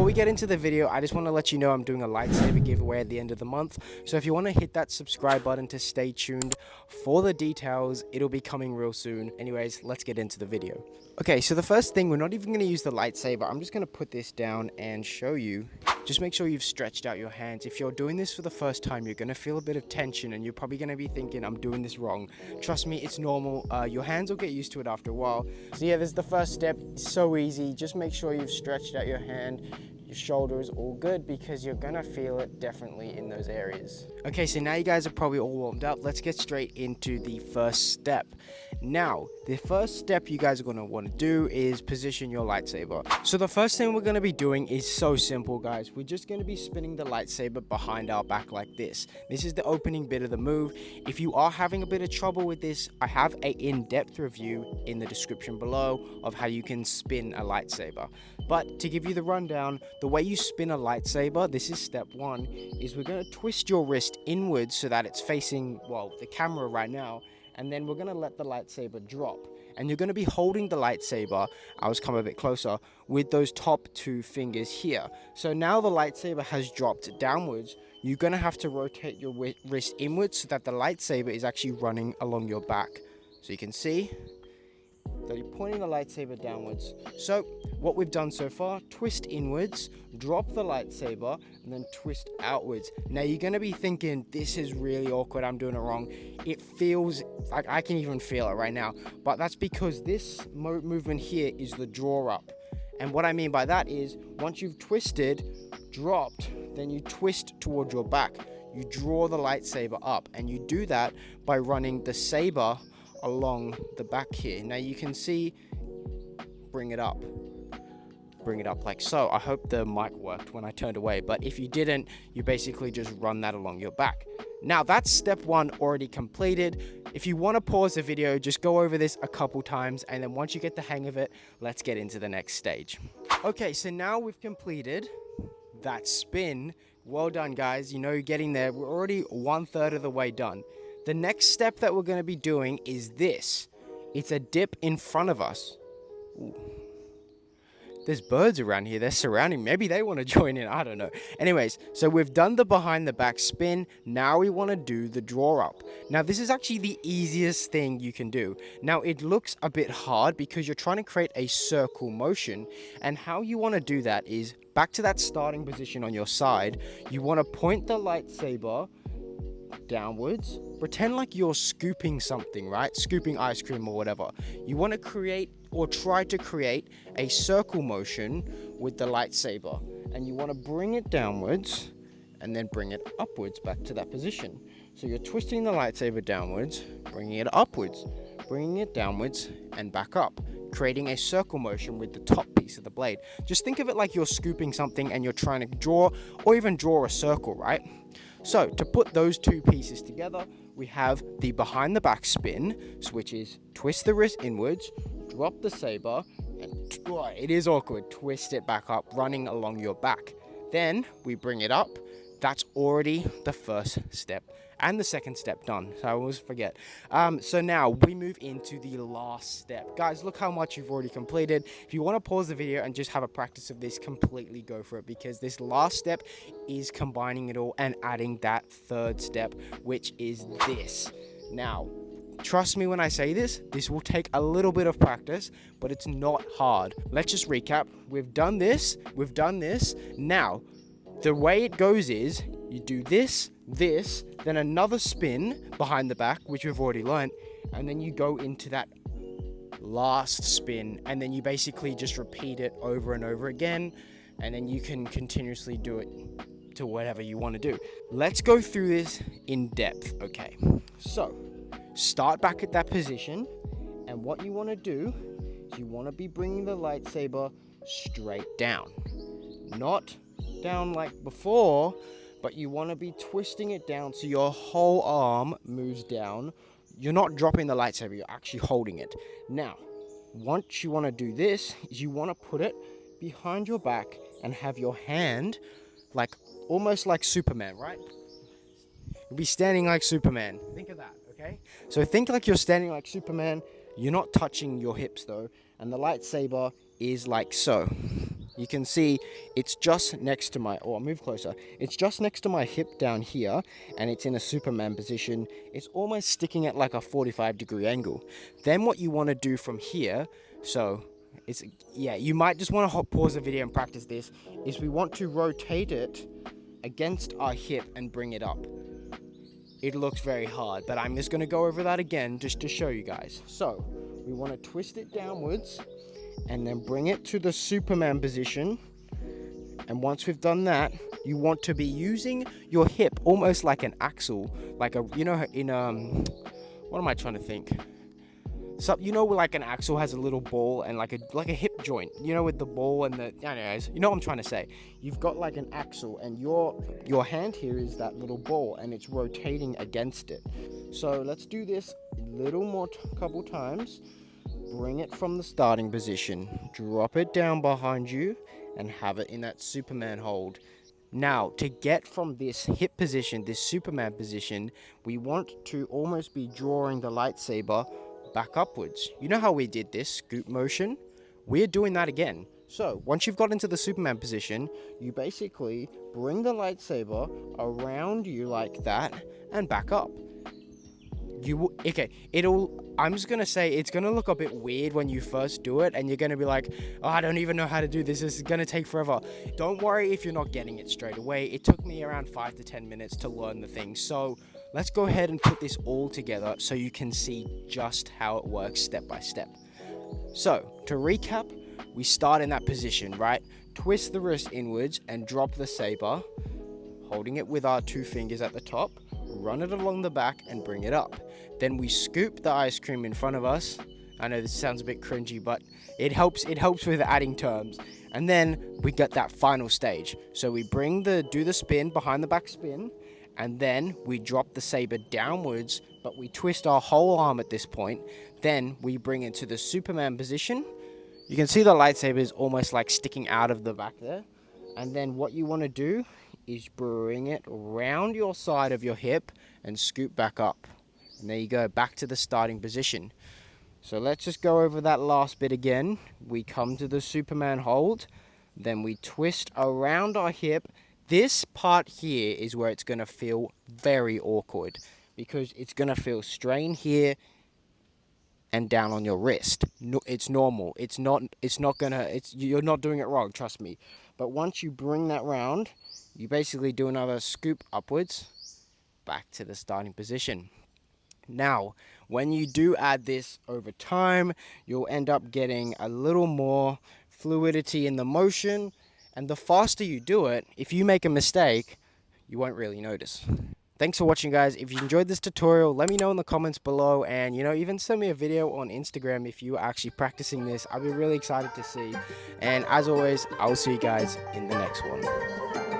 before we get into the video, I just want to let you know I'm doing a lightsaber giveaway at the end of the month. So if you want to hit that subscribe button to stay tuned for the details, it'll be coming real soon. Anyways, let's get into the video. Okay, so the first thing, we're not even going to use the lightsaber. I'm just going to put this down and show you. Just make sure you've stretched out your hands. If you're doing this for the first time, you're going to feel a bit of tension and you're probably going to be thinking, I'm doing this wrong. Trust me, it's normal. Your hands will get used to it after a while. So yeah, this is the first step. It's so easy. Just make sure you've stretched out your hand. Your shoulder is all good because you're gonna feel it definitely in those areas. Okay, so now you guys are probably all warmed up. Let's get straight into the first step. Now, the first step you guys are gonna want to do is position your lightsaber. So the first thing we're gonna be doing is so simple, guys. We're just gonna be spinning the lightsaber behind our back like this. This is the opening bit of the move. If you are having a bit of trouble with this, I have an in-depth review in the description below of how you can spin a lightsaber. But to give you the rundown, the way you spin a lightsaber, this is step one, is we're going to twist your wrist inwards so that it's facing, well, the camera right now, and then we're going to let the lightsaber drop. And you're going to be holding the lightsaber, I was come a bit closer, with those top two fingers here. So now the lightsaber has dropped downwards. You're going to have to rotate your wrist inwards so that the lightsaber is actually running along your back. So you can see that you're pointing the lightsaber downwards. So what we've done so far, twist inwards, drop the lightsaber, and then twist outwards. Now you're going to be thinking, this is really awkward, I'm doing it wrong. It feels like I can even feel it right now, but that's because this movement here is the draw up. And what I mean by that is, once you've twisted, dropped, then you twist towards your back. You draw the lightsaber up, and you do that by running the saber along the back here. Now you can see, bring it up like so. I hope the mic worked when I turned away, but if you didn't, you basically just run that along your back. Now that's step one already completed. If you want to pause the video, just go over this a couple times, and then once you get the hang of it, let's get into the next stage. Okay, so now we've completed that spin. Well done, guys. You know you're getting there. We're already 1/3 of the way done. The next step that we're going to be doing is this. It's a dip in front of us. Ooh. There's birds around here. They're surrounding. Maybe they want to join in. I don't know. Anyways, so we've done the behind the back spin. Now we want to do the draw up. Now this is actually the easiest thing you can do. Now it looks a bit hard because you're trying to create a circle motion. And how you want to do that is back to that starting position on your side. You want to point the lightsaber downwards. Pretend like you're scooping something, right? Scooping ice cream or whatever. You want to create or try to create a circle motion with the lightsaber, and you want to bring it downwards and then bring it upwards back to that position. So you're twisting the lightsaber downwards, bringing it upwards, bringing it downwards and back up, creating a circle motion with the top piece of the blade. Just think of it like you're scooping something and you're trying to draw or even draw a circle, right? So to put those two pieces together, we have the behind the back spin, which is twist the wrist inwards, drop the saber, and it is awkward, twist it back up, running along your back. Then we bring it up. That's already the first step and the second step done. So I always forget. So now we move into the last step. Guys, look how much you've already completed. If you want to pause the video and just have a practice of this, completely go for it, because this last step is combining it all and adding that third step, which is this. Now, trust me when I say this will take a little bit of practice, but it's not hard. Let's just recap. We've done this. Now, the way it goes is you do this, then another spin behind the back, which we've already learned, and then you go into that last spin, and then you basically just repeat it over and over again, and then you can continuously do it to whatever you want to do. Let's go through this in depth, okay? So, start back at that position, and what you want to do is you want to be bringing the lightsaber straight down. Not down like before, but you want to be twisting it down so your whole arm moves down. You're not dropping the lightsaber, you're actually holding it. Now, once you want to do this, is you want to put it behind your back and have your hand like almost like Superman, right? You'll be standing like Superman. Think of that, okay? So think like you're standing like Superman. You're not touching your hips though, and the lightsaber is like so. you can see it's just next to my, oh, I'll move closer. It's just next to my hip down here, and it's in a Superman position. It's almost sticking at like a 45-degree angle. Then what you want to do from here, so it's, yeah, you might just want to pause the video and practice this, is we want to rotate it against our hip and bring it up. It looks very hard, but I'm just going to go over that again just to show you guys. So we want to twist it downwards and then bring it to the Superman position. And once we've done that, you want to be using your hip almost like an axle, like a, you know, in what am I trying to think? So, you know, like an axle has a little ball and like a hip joint, you know, with the ball and the, anyways, you know what I'm trying to say. You've got like an axle, and your hand here is that little ball, and it's rotating against it. So let's do this a little more, couple times. Bring it from the starting position, drop it down behind you, and have it in that Superman hold. Now, to get from this hip position, this Superman position, we want to almost be drawing the lightsaber back upwards. You know how we did this scoop motion? We're doing that again. So once you've got into the Superman position, you basically bring the lightsaber around you like that and back up. I'm just gonna say it's gonna look a bit weird when you first do it, and you're gonna be like, oh, I don't even know how to do this. This is gonna take forever. Don't worry if you're not getting it straight away. It took me around 5 to 10 minutes to learn the thing. So let's go ahead and put this all together so you can see just how it works step by step. So to recap, we start in that position, right? Twist the wrist inwards and drop the saber, holding it with our 2 fingers at the top. Run it along the back and bring it up. Then we scoop the ice cream in front of us. I know this sounds a bit cringy, but it helps with adding terms. And then we get that final stage. So we do the spin, behind the back spin, and then we drop the saber downwards, but we twist our whole arm at this point. Then we bring it to the Superman position. You can see the lightsaber is almost like sticking out of the back there. And then what you want to do is bring it around your side of your hip and scoop back up. And there you go, back to the starting position. So let's just go over that last bit again. We come to the Superman hold, then we twist around our hip. This part here is where it's going to feel very awkward, because it's going to feel strain here and down on your wrist. No, it's normal. You're not doing it wrong, trust me. But once you bring that round, you basically do another scoop upwards, back to the starting position. Now, when you do add this over time, you'll end up getting a little more fluidity in the motion, and the faster you do it, if you make a mistake, you won't really notice. Thanks for watching, guys. If you enjoyed this tutorial, let me know in the comments below, and even send me a video on Instagram if you're actually practicing this. I'll be really excited to see. And as always, I will see you guys in the next one.